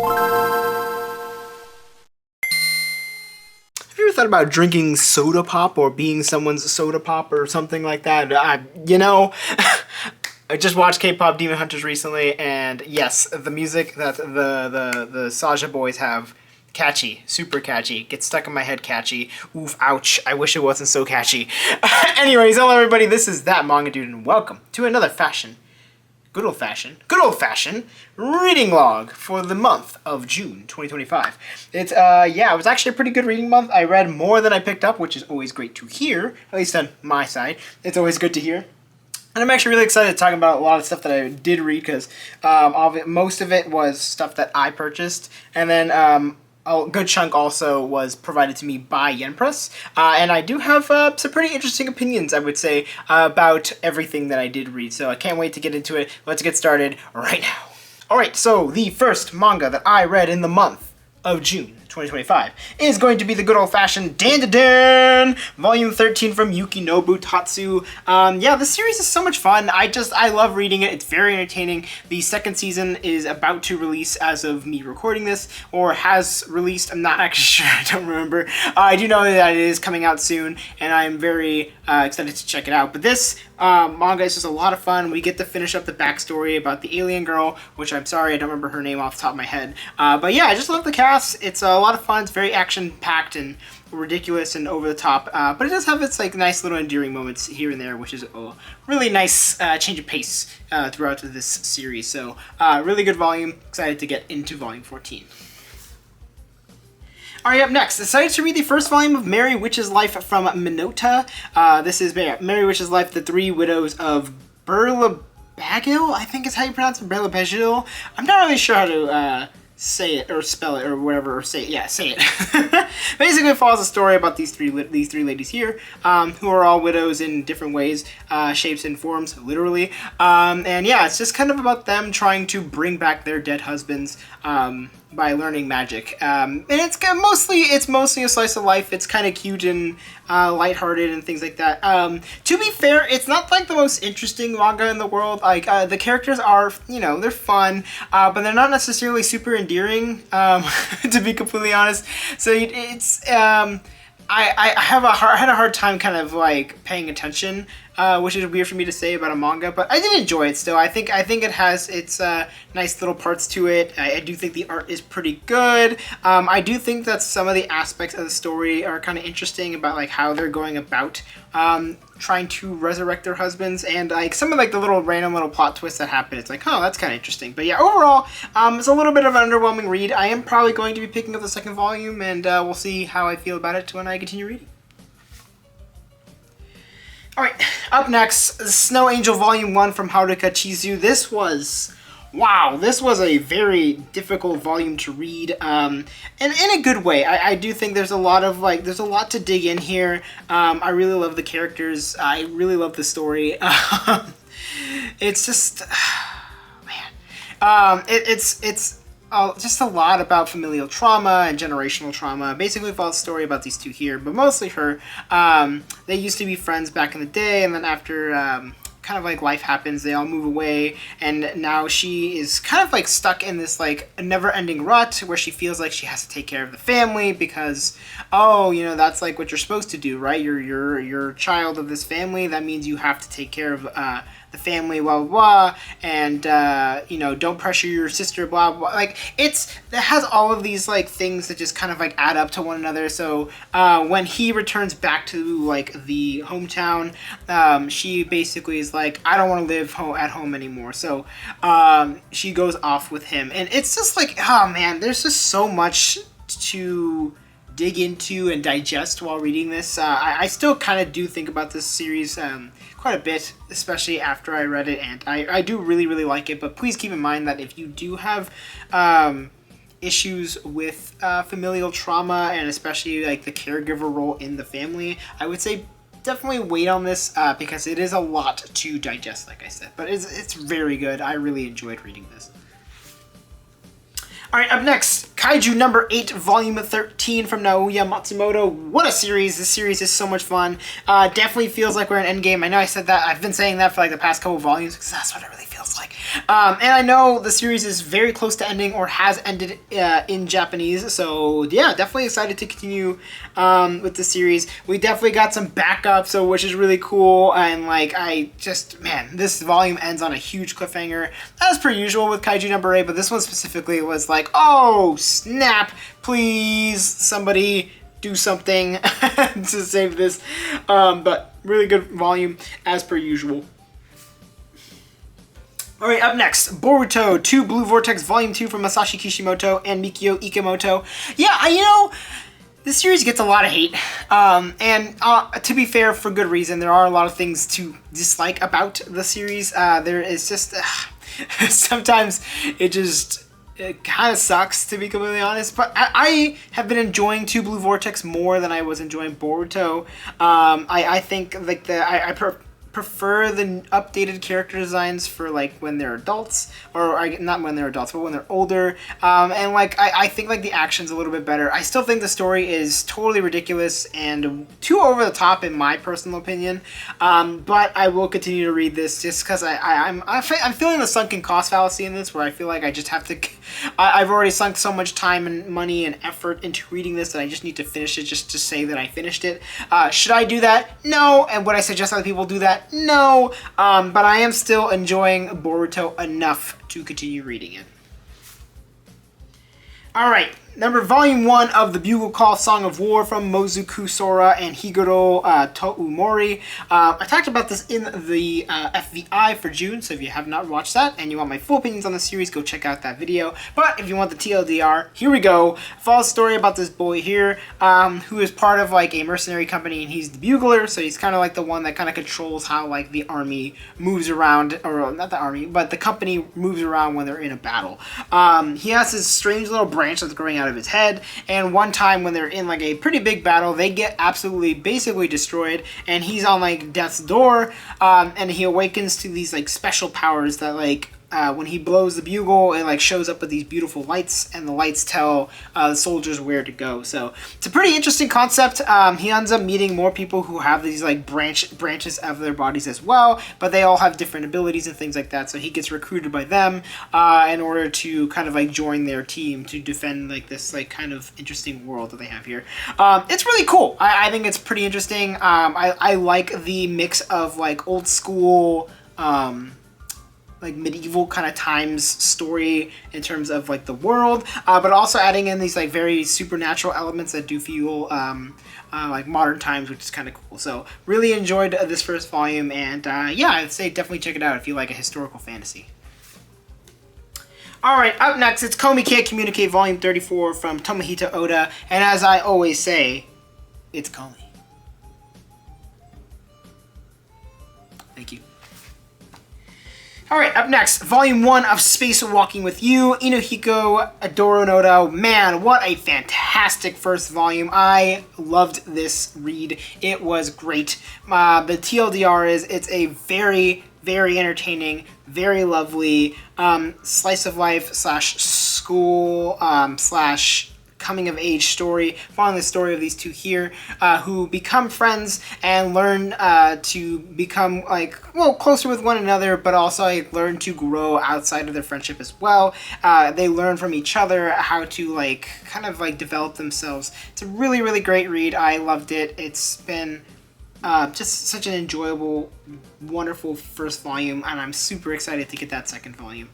Have you ever thought about drinking soda pop or being someone's soda pop or something like that? I just watched K-pop Demon Hunters recently, and yes, the music that the Saja boys have, catchy, super catchy, gets stuck in my head catchy. Oof, ouch, I wish it wasn't so catchy. Anyways, hello everybody, this is That Manga Dude, and welcome to another good old-fashioned reading log for the month of June 2025. It was actually a pretty good reading month. I read more than I picked up, which is always great to hear, at least on my side. It's always good to hear. And I'm actually really excited to talk about a lot of stuff that I did read, because most of it was stuff that I purchased, and then a good chunk also was provided to me by Yen Press, and I do have some pretty interesting opinions, I would say, about everything that I did read, so I can't wait to get into it. Let's get started right now. Alright, so the first manga that I read in the month of June 2025 is going to be the good old-fashioned Dan Volume 13 from Yukinobu Tatsu. This series is so much fun. I love reading it. It's very entertaining. The second season is about to release as of me recording this, or has released. I'm not actually sure. I don't remember. I do know that it is coming out soon, and I'm very excited to check it out. But this manga is just a lot of fun. We get to finish up the backstory about the alien girl, which I'm sorry I don't remember her name off the top of my head. But yeah, I just love the cast. It's a lot of fun. It's very action-packed and ridiculous and over the top, but it does have its nice little endearing moments here and there, which is a really nice change of pace throughout this series. So really good volume. Excited to get into volume 14. Alright, up next, decided to read the first volume of Merry Witch's Life from Minota. This is Merry Witch's Life, The Three Widows of Bugle, I think is how you pronounce it, Bugle. I'm not really sure how to say it or spell it or whatever, or say it. Yeah, say it. Basically, it follows a story about these three ladies here, who are all widows in different ways, shapes and forms, literally. And yeah, it's just kind of about them trying to bring back their dead husbands by learning magic. And it's mostly a slice of life. It's kind of cute and lighthearted and things like that. To be fair, it's not like the most interesting manga in the world. The characters are, they're fun, but they're not necessarily super endearing, to be completely honest. So it's I had a hard time kind of paying attention, which is weird for me to say about a manga, but I did enjoy it still. I think it has its nice little parts to it. I do think the art is pretty good. I do think that some of the aspects of the story are kind of interesting about how they're going about trying to resurrect their husbands, and some of the little random little plot twists that happen. It's oh, that's kind of interesting. But yeah, overall, it's a little bit of an underwhelming read. I am probably going to be picking up the second volume, and we'll see how I feel about it when I continue reading. Alright, up next, Snow Angel Volume 1 from Haruka Chizu. This was a very difficult volume to read, and in a good way. I do think there's a lot to dig in here. I really love the characters. I really love the story. It's just, man. It's just a lot about familial trauma and generational trauma. Basically, follows a story about these two here, but mostly her. They used to be friends back in the day, and then after kind of life happens, they all move away, and now she is kind of stuck in this a never-ending rut where she feels like she has to take care of the family because, that's what you're supposed to do, right? You're a child of this family. That means you have to take care of the family, blah, blah, blah, and, don't pressure your sister, blah, blah. It has all of these, things that just kind of, add up to one another. So, when he returns back to, the hometown, she basically is I don't want to live at home anymore. So, she goes off with him. And it's just oh, man, there's just so much to dig into and digest while reading this. I still kind of do think about this series quite a bit, especially after I read it, and I do really, really like it, but please keep in mind that if you do have issues with familial trauma, and especially the caregiver role in the family, I would say definitely wait on this, because it is a lot to digest, like I said, but it's very good. I really enjoyed reading this. Alright, up next, Kaiju number 8, volume 13 from Naoya Matsumoto. What a series. This series is so much fun. Definitely feels like we're in Endgame. I know I said that. I've been saying that for the past couple volumes because that's what it really feels like. And I know the series is very close to ending or has ended in Japanese, so yeah, definitely excited to continue with the series. We definitely got some backup, so which is really cool, and like man, this volume ends on a huge cliffhanger, as per usual with Kaiju number 8, but this one specifically was like, oh snap, please somebody do something to save this, but really good volume as per usual. Alright, up next, Boruto 2 Blue Vortex Volume 2 from Masashi Kishimoto and Mikio Ikemoto. Yeah, this series gets a lot of hate, and to be fair, for good reason. There are a lot of things to dislike about the series. There is just, sometimes it kind of sucks, to be completely honest, but I have been enjoying 2 Blue Vortex more than I was enjoying Boruto. I think like I prefer the updated character designs for like when they're adults, or not when they're adults, but when they're older, and like I think like the action's a little bit better. I still think the story is totally ridiculous and too over the top in my personal opinion, but I will continue to read this just because I'm feeling the sunken cost fallacy in this, where I feel like I just have to I've already sunk so much time and money and effort into reading this that I just need to finish it just to say that I finished it. Should I do that? No. And would I suggest other people do that? No, but I am still enjoying Boruto enough to continue reading it. Alright, Volume 1 of the Bugle Call Song of War from Mozuku Sora and Higuro Toumori. I talked about this in the FVI for June, so if you have not watched that and you want my full opinions on the series, go check out that video. But if you want the TLDR, here we go. Follow a story about this boy here, who is part of like a mercenary company, and he's the bugler, so he's kind of like the one that kind of controls how like the army moves around, or not the army, but the company moves around when they're in a battle. He has this strange little branch that's growing out of his head, and one time when they're in like a pretty big battle, they get absolutely basically destroyed, and he's on like death's door, and he awakens to these like special powers that like when he blows the bugle, it like shows up with these beautiful lights, and the lights tell the soldiers where to go. So it's a pretty interesting concept. He ends up meeting more people who have these like branches of their bodies as well, but they all have different abilities and things like that. So he gets recruited by them in order to kind of like join their team to defend like this like kind of interesting world that they have here. It's really cool. I think it's pretty interesting. I like the mix of like old school like medieval kind of times story in terms of like the world, but also adding in these like very supernatural elements that do feel like modern times, which is kind of cool. So really enjoyed this first volume, and yeah, I'd say definitely check it out if you like a historical fantasy. Alright, up next, it's Comey K Communicate Volume 34 from Tomohito Oda, and as I always say, it's Comey. Thank you. Alright, up next, Volume 1 of Space Walking with You, Inohiko Adoronodo. Man, what a fantastic first volume. I loved this read. It was great. The TLDR is, it's a very, very entertaining, very lovely slice of life slash school slash coming of age story, following the story of these two here, who become friends and learn to become like, well, closer with one another, but also like, learn to grow outside of their friendship as well. They learn from each other how to like kind of like develop themselves. It's a really, really great read. I loved it. It's been just such an enjoyable, wonderful first volume, and I'm super excited to get that second volume.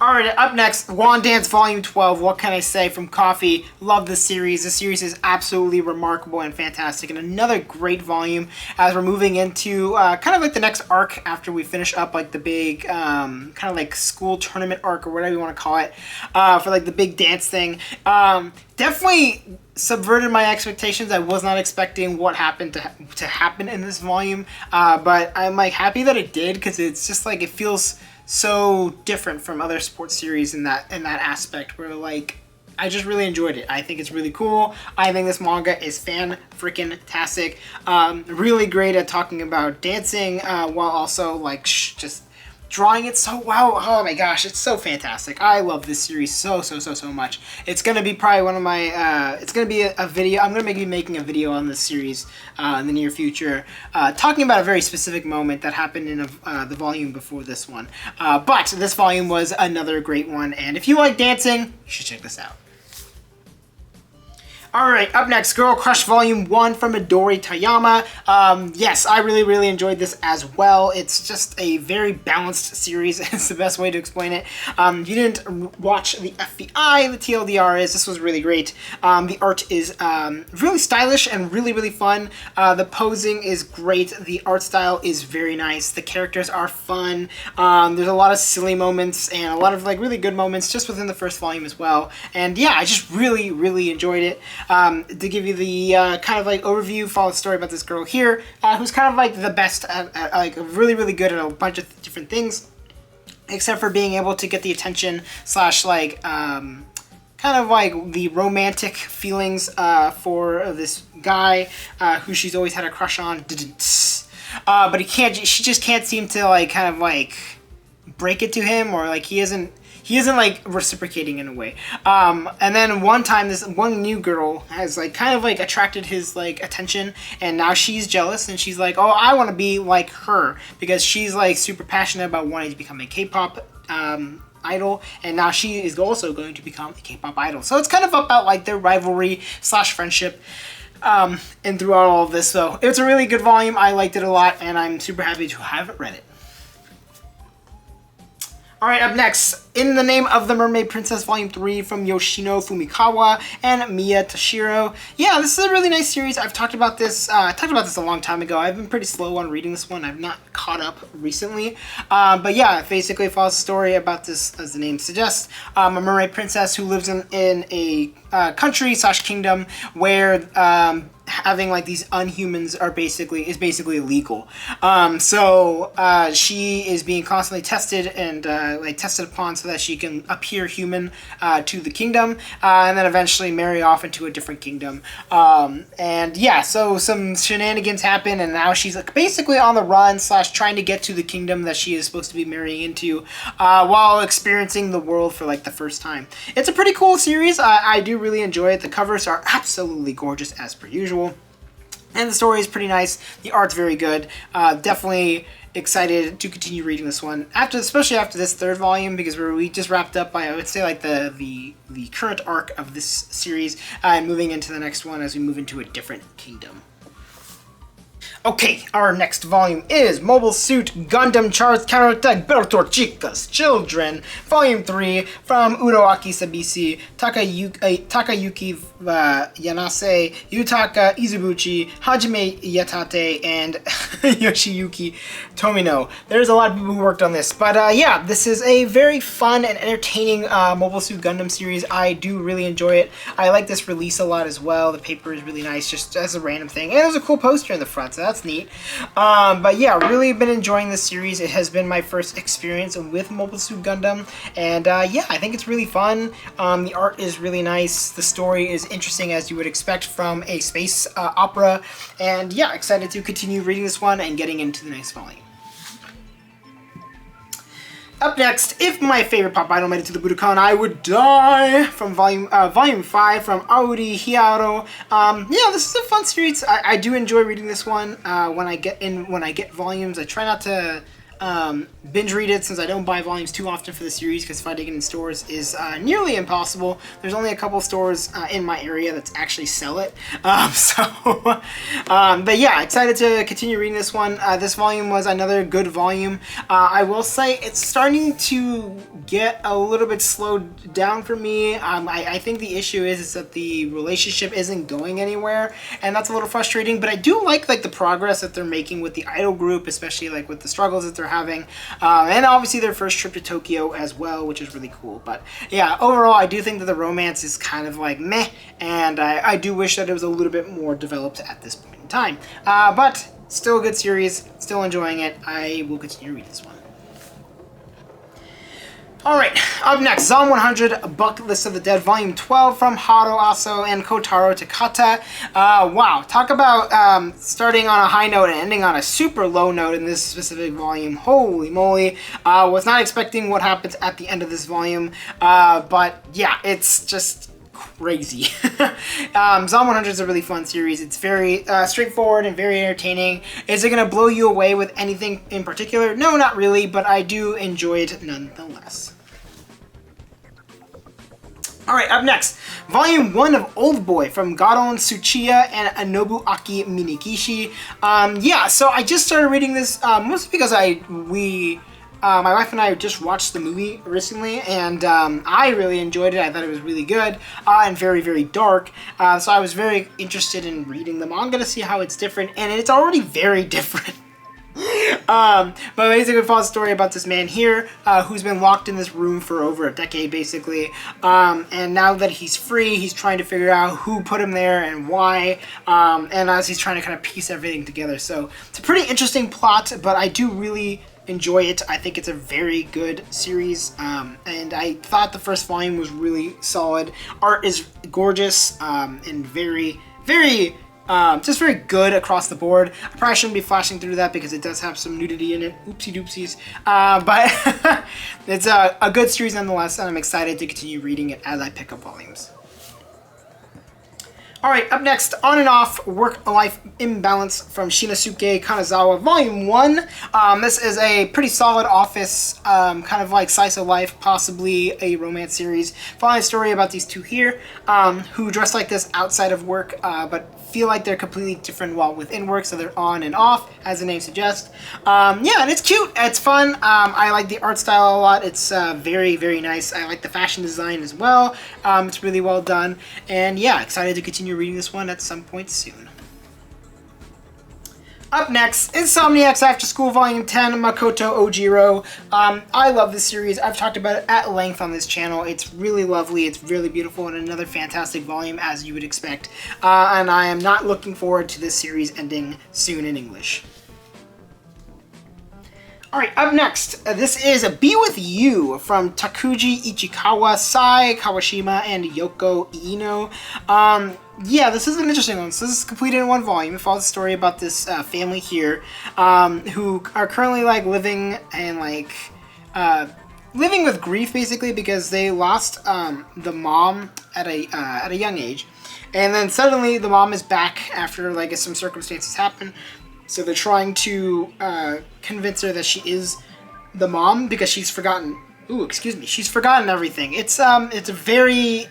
Alright, up next, Juan Dance Volume 12. What can I say? From Coffee. Love this series. This series is absolutely remarkable and fantastic, and another great volume as we're moving into kind of like the next arc after we finish up like the big kind of like school tournament arc, or whatever you want to call it, for like the big dance thing. Definitely subverted my expectations. I was not expecting what happened to happen in this volume, but I'm like happy that it did, because it's just like it feels so different from other sports series in that aspect, where like I just really enjoyed it. I think it's really cool. I think this manga is fan-freaking-tastic. Really great at talking about dancing while also like just drawing it so well. Oh my gosh, it's so fantastic. I love this series so much. It's gonna be probably one of my, it's gonna be a video, I'm gonna be making a video on this series in the near future, talking about a very specific moment that happened in the volume before this one. But this volume was another great one, and if you like dancing, you should check this out. Alright, up next, Girl Crush Volume 1 from Midori Toyama. Yes, I really enjoyed this as well. It's just a very balanced series. It's the best way to explain it. If you didn't watch the FBI, the TLDR is, this was really great. The art is really stylish and really fun. The posing is great. The art style is very nice. The characters are fun. There's a lot of silly moments and a lot of like really good moments just within the first volume as well. And yeah, I just really enjoyed it. To give you the kind of like overview, follow the story about this girl here, who's kind of like the best at like really good at a bunch of different things, except for being able to get the attention slash like kind of like the romantic feelings for this guy who she's always had a crush on. But she just can't seem to like kind of like break it to him, or like he isn't like reciprocating in a way. And then one time this one new girl has like kind of like attracted his like attention, and now she's jealous and she's like, oh, I want to be like her, because she's like super passionate about wanting to become a K-pop idol, and now she is also going to become a K-pop idol. So it's kind of about like their rivalry slash friendship. And throughout all of this, so it's a really good volume. I liked it a lot, and I'm super happy to have read it. Alright, up next, In the Name of the Mermaid Princess Volume 3 from Yoshino Fumikawa and Miya Toshiro. Yeah, this is a really nice series. I've talked about this a long time ago. I've been pretty slow on reading this one. I've not caught up recently. But yeah, it basically follows a story about this, as the name suggests, a mermaid princess who lives in a country slash kingdom where having like these unhumans is basically illegal. So she is being constantly tested and like tested upon so that she can appear human to the kingdom, and then eventually marry off into a different kingdom. And yeah, so some shenanigans happen, and now she's like basically on the run slash trying to get to the kingdom that she is supposed to be marrying into, while experiencing the world for like the first time. It's a pretty cool series. I do really enjoy it. The covers are absolutely gorgeous as per usual. And the story is pretty nice. The art's very good. Definitely excited to continue reading this one, especially after this third volume, because we just wrapped up by, I would say, like the current arc of this series, and moving into the next one as we move into a different kingdom. Okay, our next volume is Mobile Suit Gundam Charged Counterattack Bertor Chicas Children, Volume 3, from Uroaki Sabisi, Takayuki Yanase, Yutaka Izubuchi, Hajime Yatate, and Yoshiyuki Tomino. There's a lot of people who worked on this, but yeah, this is a very fun and entertaining Mobile Suit Gundam series. I do really enjoy it. I like this release a lot as well. The paper is really nice, just as a random thing, and there's a cool poster in the front, so that's neat. But yeah, really been enjoying this series. It has been my first experience with Mobile Suit Gundam, and yeah, I think it's really fun. The art is really nice. The story is interesting, as you would expect from a space opera, and yeah, excited to continue reading this one and getting into the next volume. Up next, If My Favorite Pop Idol Made It to the Budokan, I Would Die, from volume 5 from Auri Hiaro. Yeah, this is a fun series. I do enjoy reading this one when I get volumes. I try not to binge read it, since I don't buy volumes too often for the series, because finding it in stores is nearly impossible. There's only a couple stores in my area that actually sell it. But yeah, excited to continue reading this one. This volume was another good volume. I will say it's starting to get a little bit slowed down for me. I think the issue is that the relationship isn't going anywhere, and that's a little frustrating, but I do like the progress that they're making with the idol group, especially like with the struggles that they're having, and obviously their first trip to Tokyo as well, which is really cool. But yeah, overall, I do think that the romance is kind of like meh, and I do wish that it was a little bit more developed at this point in time. But still a good series, still enjoying it. I will continue to read this one. Alright, up next, Zom 100, Bucket List of the Dead, Volume 12 from Haro Aso and Kotaro Takata. Wow, talk about starting on a high note and ending on a super low note in this specific volume. Holy moly. Was not expecting what happens at the end of this volume, but yeah, it's just crazy. Zom 100 is a really fun series. It's very straightforward and very entertaining. Is it going to blow you away with anything in particular? No, not really, but I do enjoy it nonetheless. Alright, up next, Volume 1 of Old Boy from Garon Tsuchiya and Nobuaki Minigishi. Yeah, so I just started reading this mostly because my wife and I just watched the movie recently, and I really enjoyed it. I thought it was really good and very, very dark. So I was very interested in reading the manga to see how it's different, and it's already very different. But basically it follows a story about this man here who's been locked in this room for over a decade, basically. And now that he's free, he's trying to figure out who put him there and why. And as he's trying to kind of piece everything together. So it's a pretty interesting plot, but I do really enjoy it. I think it's a very good series, and I thought the first volume was really solid. Art is gorgeous and very, very just very good across the board. I probably shouldn't be flashing through that because it does have some nudity in it. Oopsie doopsies. But it's a good series nonetheless, and I'm excited to continue reading it as I pick up volumes. Alright, up next, On and Off, Work-Life Imbalance from Shinosuke Kanazawa, Volume 1. This is a pretty solid office, kind of like slice of life, possibly a romance series. Following a story about these two here, who dress like this outside of work, but feel like they're completely different while within work, so they're on and off, as the name suggests. Yeah, and it's cute, it's fun. I like the art style a lot. It's very, very nice. I like the fashion design as well. It's really well done, and yeah, excited to continue reading this one at some point soon. Up next, Insomniacs After School Volume 10, Makoto Ojiro. I love this series. I've talked about it at length on this channel. It's really lovely, it's really beautiful, and another fantastic volume, as you would expect. And I am not looking forward to this series ending soon in English. Alright, up next, this is Be With You from Takuji Ichikawa, Sai Kawashima, and Yoko Ino. Yeah, this is an interesting one. So this is completed in one volume. It follows a story about this family here who are currently like living with grief, basically, because they lost the mom at a young age, and then suddenly the mom is back after like some circumstances happen. So they're trying to convince her that she is the mom because she's forgotten. Ooh, excuse me. She's forgotten everything. It's a very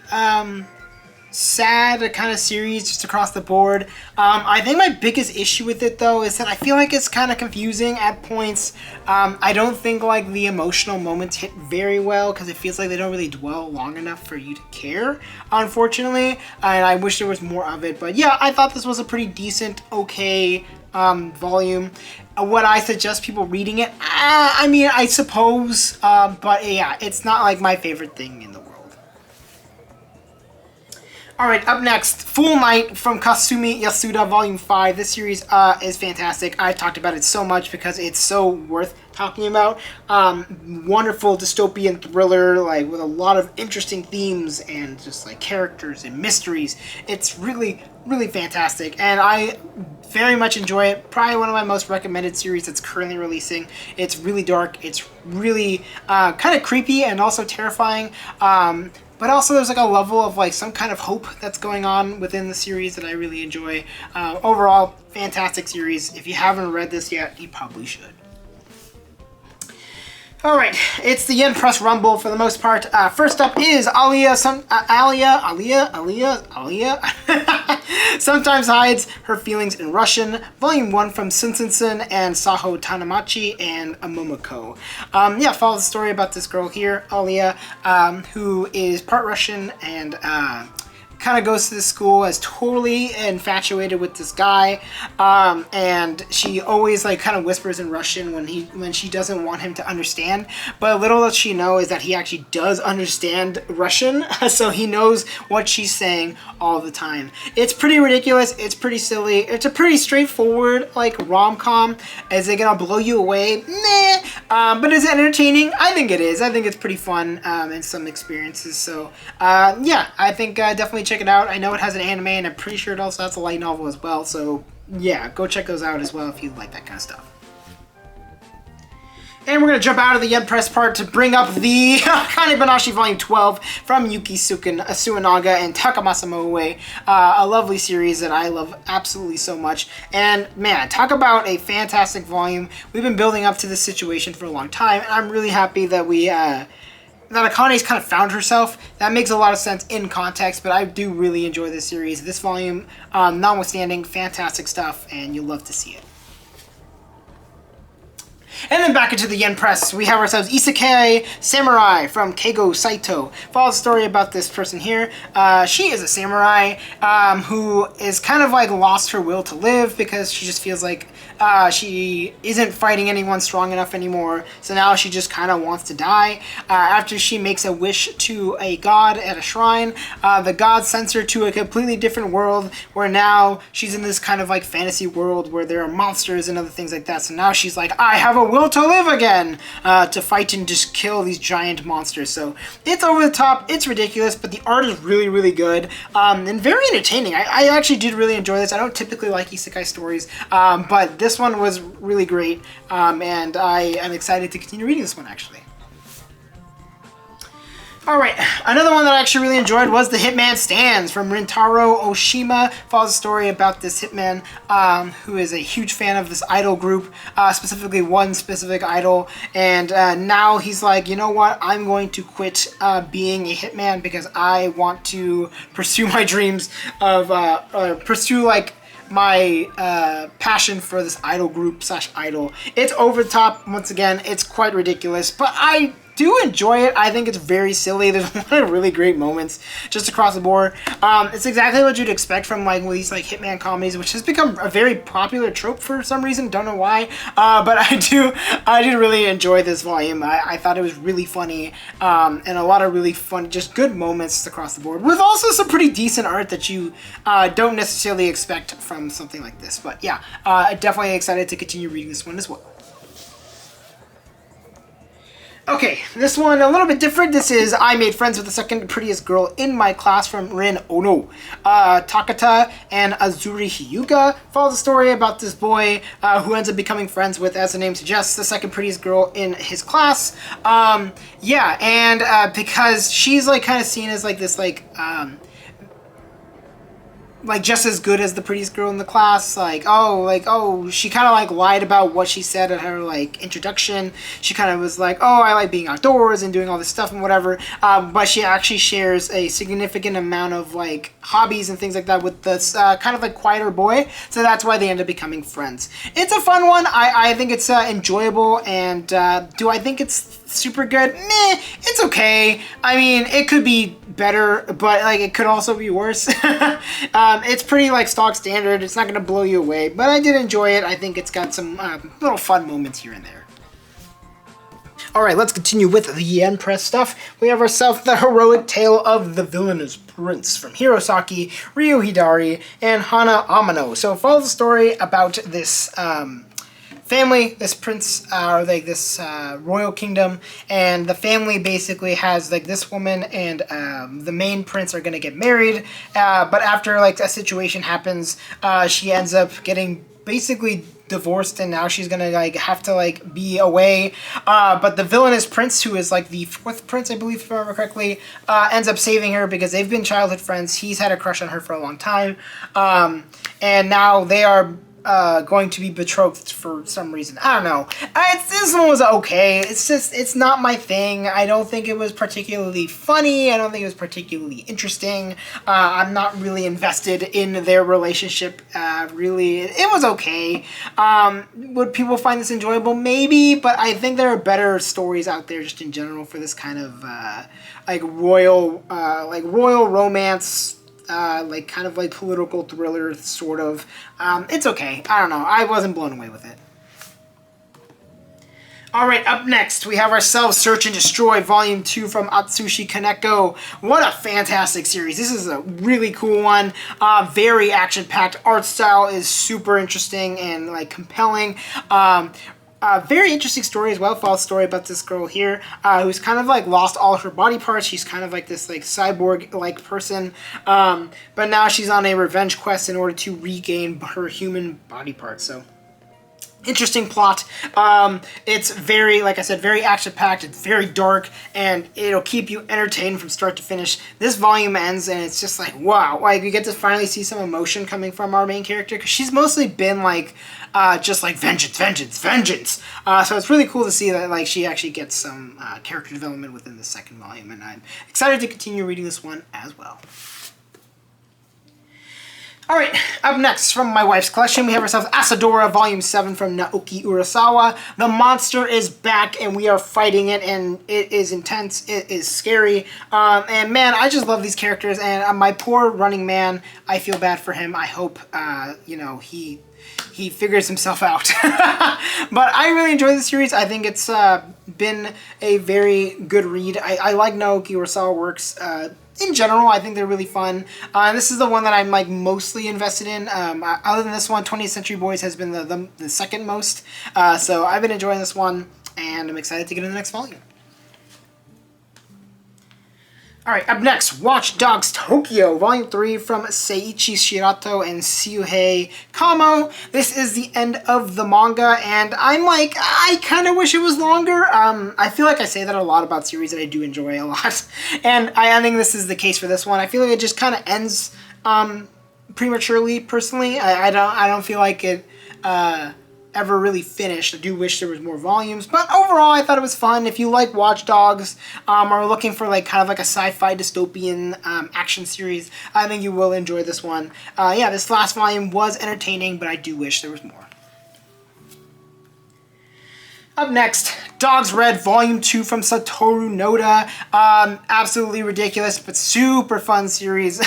sad kind of series just across the board. I think my biggest issue with it though is that I feel like it's kind of confusing at points. I don't think like the emotional moments hit very well because it feels like they don't really dwell long enough for you to care, unfortunately, and I wish there was more of it. But yeah, I thought this was a pretty decent, okay volume. Would I suggest people reading it? I mean, I suppose, but yeah, it's not like my favorite thing in the world. Alright, up next, Full Night from Kasumi Yasuda, Volume 5. This series is fantastic. I've talked about it so much because it's so worth talking about. Wonderful dystopian thriller, like with a lot of interesting themes and just like characters and mysteries. It's really, really fantastic, and I very much enjoy it. Probably one of my most recommended series that's currently releasing. It's really dark. It's really kind of creepy and also terrifying. But also there's like a level of like some kind of hope that's going on within the series that I really enjoy. Overall, fantastic series. If you haven't read this yet, you probably should. Alright, it's the Yen Press Rumble for the most part. First up is Aliyah. Sometimes hides her feelings in Russian. Volume 1 from Sunsensen and Saho Tanamachi and Momoko. Yeah, follows the story about this girl here, Aliyah, who is part Russian and kind of goes to the school as totally infatuated with this guy, and she always like kind of whispers in Russian when she doesn't want him to understand. But little does she know is that he actually does understand Russian, so he knows what she's saying all the time. It's pretty ridiculous. It's pretty silly. It's a pretty straightforward like rom-com. Is it gonna blow you away? Nah. But is it entertaining? I think it is. I think it's pretty fun and some experiences. So yeah, I think definitely check it out. I know it has an anime, and I'm pretty sure it also has a light novel as well. So yeah, go check those out as well if you like that kind of stuff. And we're going to jump out of the Yen Press part to bring up the Kanebanashi Volume 12 from Yuki Suenaga and Takamasa Moe. A lovely series that I love absolutely so much. And man, talk about a fantastic volume. We've been building up to this situation for a long time, and I'm really happy that that Akane's kind of found herself. That makes a lot of sense in context, but I do really enjoy this series. This volume, notwithstanding, fantastic stuff, and you'll love to see it. And then back into the Yen Press, we have ourselves Isekai Samurai from Keigo Saito. Follows a story about this person here. She is a samurai who is kind of like lost her will to live because she just feels like she isn't fighting anyone strong enough anymore. So now she just kind of wants to die. After she makes a wish to a god at a shrine, the god sends her to a completely different world where now she's in this kind of like fantasy world where there are monsters and other things like that. So now she's like, I have a will to live again, to fight and just kill these giant monsters. So it's over the top, it's ridiculous, but the art is really, really good, and very entertaining. I actually did really enjoy this. I don't typically like isekai stories, but this one was really great, and I am excited to continue reading this one, actually. Alright, another one that I actually really enjoyed was The Hitman Stands from Rintaro Oshima. Follows a story about this hitman who is a huge fan of this idol group, specifically one specific idol, and now he's like, you know what, I'm going to quit being a hitman because I want to pursue my dreams of, pursue like my passion for this idol group / idol. It's over the top, once again, it's quite ridiculous, but I do enjoy it. I think it's very silly. There's a lot of really great moments just across the board. It's exactly what you'd expect from like these like hitman comedies, which has become a very popular trope for some reason. Don't know why, but I did really enjoy this volume. I thought it was really funny, and a lot of really fun, just good moments across the board, with also some pretty decent art that you don't necessarily expect from something like this. But yeah, definitely excited to continue reading this one as well. Okay, this one a little bit different. This is I Made Friends with the Second Prettiest Girl in My Class from Rin Ono. Takata and Azuri Hyuga follows a story about this boy who ends up becoming friends with, as the name suggests, the second prettiest girl in his class. Yeah, and because she's like kind of seen as like this like just as good as the prettiest girl in the class, she kind of like lied about what she said at her like introduction. She kind of was like, oh, I like being outdoors and doing all this stuff and whatever, but she actually shares a significant amount of like hobbies and things like that with this kind of like quieter boy, so that's why they end up becoming friends. It's a fun one. I think it's enjoyable, and do I think it's super good? Meh, it's okay. I mean, it could be better, but like it could also be worse. It's pretty like stock standard. It's not gonna blow you away, but I did enjoy it. I think it's got some little fun moments here and there. Alright, let's continue with the Yen Press stuff. We have ourselves The Heroic Tale of the Villainous Prince from Hirosaki, Ryo Hidari, and Hana Amano. So it follows the story about this family, this prince, or like this royal kingdom, and the family basically has like this woman and the main prince are gonna get married, but after like a situation happens, she ends up getting basically divorced, and now she's gonna like have to like be away, but the villainous prince, who is like the fourth prince, I believe, if I remember correctly, ends up saving her because they've been childhood friends. He's had a crush on her for a long time, and now they are going to be betrothed for some reason. I don't know. This one was okay. It's just, it's not my thing. I don't think it was particularly funny. I don't think it was particularly interesting. I'm not really invested in their relationship. Really, it was okay. Would people find this enjoyable? Maybe, but I think there are better stories out there just in general for this kind of like royal romance like kind of like political thriller sort of. It's okay. I don't know. I wasn't blown away with it. Alright, up next, we have ourselves Search and Destroy Volume 2 from Atsushi Ko. What a fantastic series. This is a really cool one. Very action-packed. Art style is super interesting and like compelling. Very interesting story as well. Follows story about this girl here who's kind of like lost all of her body parts. She's kind of like this like cyborg-like person. But now she's on a revenge quest in order to regain her human body parts. So interesting plot. It's very, like I said, very action-packed. It's very dark, and it'll keep you entertained from start to finish. This volume ends, and it's just like, wow. Like, we get to finally see some emotion coming from our main character, because she's mostly been, like, just like, vengeance, vengeance, vengeance. So it's really cool to see that, like, she actually gets some character development within the second volume, and I'm excited to continue reading this one as well. Alright, up next from my wife's collection, we have ourselves Asadora Volume 7 from Naoki Urasawa. The monster is back and we are fighting it, and it is intense, it is scary, and man, I just love these characters, and my poor running man, I feel bad for him. I hope, you know, he figures himself out. But I really enjoy the series. I think it's been a very good read. I like Naoki Urasawa works in general. I think they're really fun. This is the one that I'm like mostly invested in. Other than this one, 20th Century Boys has been the second most. So I've been enjoying this one, and I'm excited to get in the next volume. Alright, up next, Watch Dogs Tokyo, Volume 3 from Seiichi Shirato and Shuhei Kamo. This is the end of the manga, and I'm like, I kind of wish it was longer. I feel like I say that a lot about series that I do enjoy a lot, and I think this is the case for this one. I feel like it just kind of ends prematurely, personally. I don't feel like it ever really finished. I do wish there was more volumes, but overall I thought it was fun. If you like Watch Dogs or are looking for like kind of like a sci-fi dystopian action series, I think you will enjoy this one. Yeah, this last volume was entertaining, but I do wish there was more. Up next, Dogs Red Volume 2 from Satoru Noda. Absolutely ridiculous, but super fun series.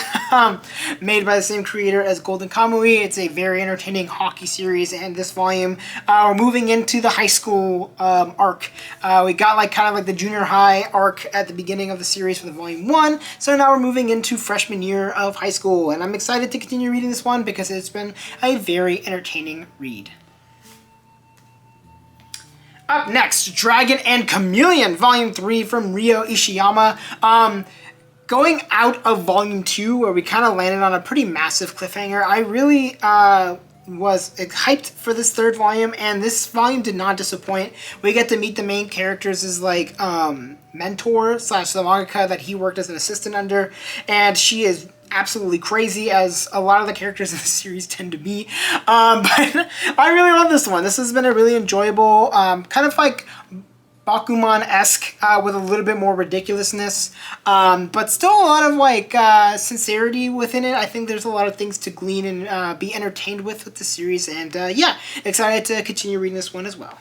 Made by the same creator as Golden Kamui. It's a very entertaining hockey series, and this volume, we're moving into the high school arc. We got like kind of like the junior high arc at the beginning of the series for the Volume 1, so now we're moving into freshman year of high school, and I'm excited to continue reading this one because it's been a very entertaining read. Up next, Dragon and Chameleon, Volume 3 from Ryo Ishiyama. Going out of Volume 2, where we kind of landed on a pretty massive cliffhanger, I really was hyped for this third volume, and this volume did not disappoint. We get to meet the main characters as like mentor / the mangaka that he worked as an assistant under, and she is absolutely crazy, as a lot of the characters in the series tend to be. But I really love this one. This has been a really enjoyable, kind of like Bakuman-esque with a little bit more ridiculousness, but still a lot of like sincerity within it. I think there's a lot of things to glean and be entertained with the series, and yeah, excited to continue reading this one as well.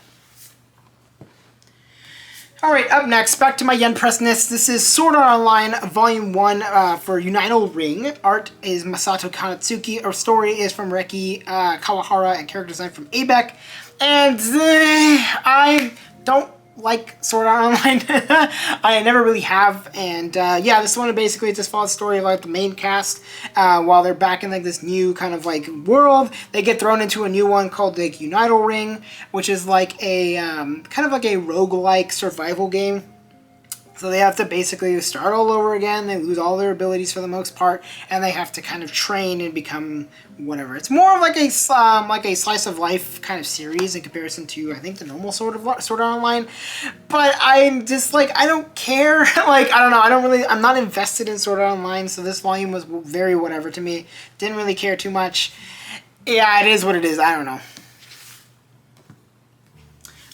Alright, up next, back to my Yen Pressness. This is Sword Art Online Volume 1 for United Ring. Art is Masato Kanatsuki. Our story is from Reki Kawahara and character design from Abek. And I don't like Sword Art Online. I never really have, and yeah, this one basically just follows the story of like the main cast while they're back in like this new kind of like world. They get thrown into a new one called like United Ring, which is like a kind of like a roguelike survival game. So they have to basically start all over again. They lose all their abilities for the most part, and they have to kind of train and become whatever. It's more of like a slice of life kind of series in comparison to, I think, the normal Sword Art Online. But I'm just like, I don't care. Like, I don't know. I'm not invested in Sword Art Online, so this volume was very whatever to me. Didn't really care too much. Yeah, it is what it is. I don't know.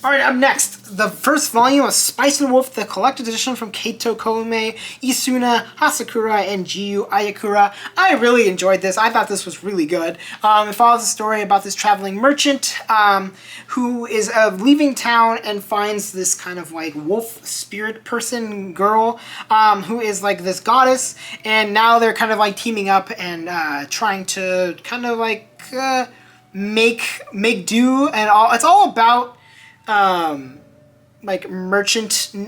Alright, up next, the first volume of Spice and Wolf, the collected edition from Kaito Koome, Isuna, Hasakura, and Jiyu Ayakura. I really enjoyed this. I thought this was really good. It follows a story about this traveling merchant who is leaving town and finds this kind of like wolf spirit person girl who is like this goddess, and now they're kind of like teaming up and trying to kind of like make do, and all. It's all about like merchanting,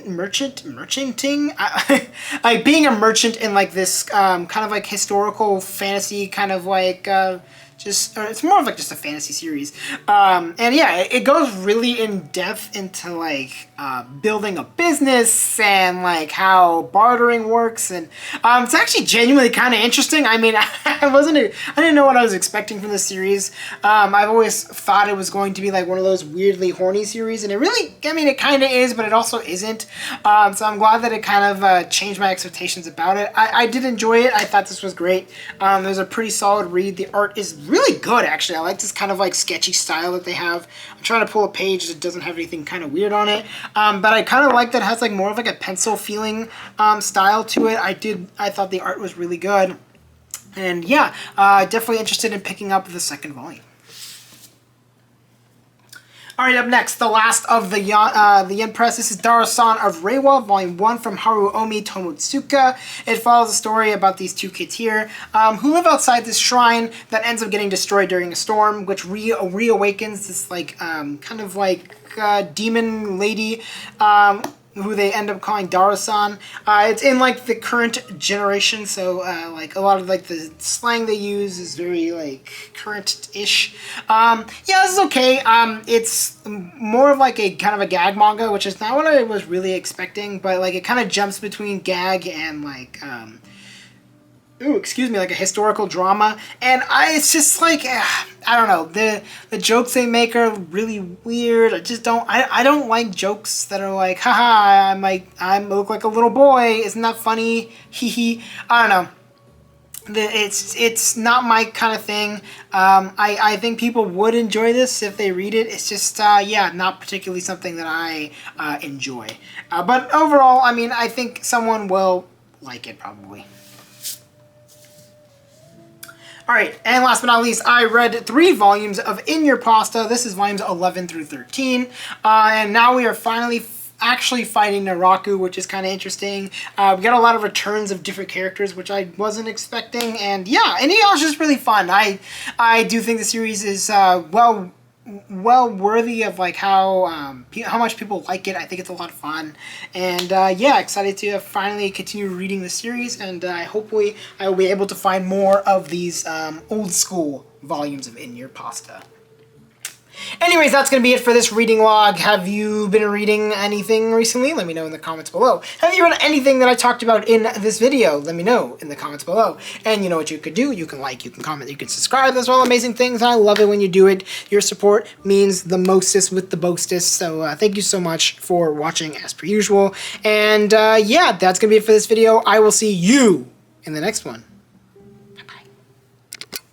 like being a merchant in like this kind of like historical fantasy kind of like it's more of like just a fantasy series, and yeah, it goes really in depth into like building a business and like how bartering works, and it's actually genuinely kind of interesting. I mean, I didn't know what I was expecting from this series. I've always thought it was going to be like one of those weirdly horny series, and it really, I mean, it kind of is, but it also isn't. So I'm glad that it kind of changed my expectations about it. I did enjoy it. I thought this was great. It was a pretty solid read. The art is really good, actually. I like this kind of like sketchy style that they have. I'm trying to pull a page that doesn't have anything kind of weird on it, but I kind of like that it has like more of like a pencil feeling style to it. I thought the art was really good, and yeah, definitely interested in picking up the second volume. Alright, up next, the last of the Yen Press. This is Darasan of Raywald, Volume 1 from Haruomi Tomotsuka. It follows a story about these two kids here who live outside this shrine that ends up getting destroyed during a storm, which reawakens this like kind of like demon lady who they end up calling Darasan. It's in like the current generation, so like a lot of like the slang they use is very like current-ish. Yeah, this is okay. It's more of like a kind of a gag manga, which is not what I was really expecting, but like it kind of jumps between gag and like like a historical drama, and it's just like, I don't know, the jokes they make are really weird. I don't like jokes that are like, haha, I look like a little boy, isn't that funny, hee hee. I don't know, it's not my kind of thing. I think people would enjoy this if they read it. It's just, yeah, not particularly something that I enjoy. But overall, I mean, I think someone will like it probably. Alright, and last but not least, I read 3 volumes of In Your Pasta. This is volumes 11 through 13. And now we are finally actually fighting Naraku, which is kind of interesting. We got a lot of returns of different characters, which I wasn't expecting. And yeah, and it was just really fun. I do think the series is well worthy of like how much people like it. I think it's a lot of fun, and yeah, excited to finally continue reading the series, and hopefully I will be able to find more of these old school volumes of In Your Pasta. Anyways, that's going to be it for this reading log. Have you been reading anything recently? Let me know in the comments below. Have you read anything that I talked about in this video? Let me know in the comments below. And you know what you could do? You can like, you can comment, you can subscribe. Those are all amazing things. I love it when you do it. Your support means the mostest with the boastest. So thank you so much for watching as per usual. And yeah, that's going to be it for this video. I will see you in the next one.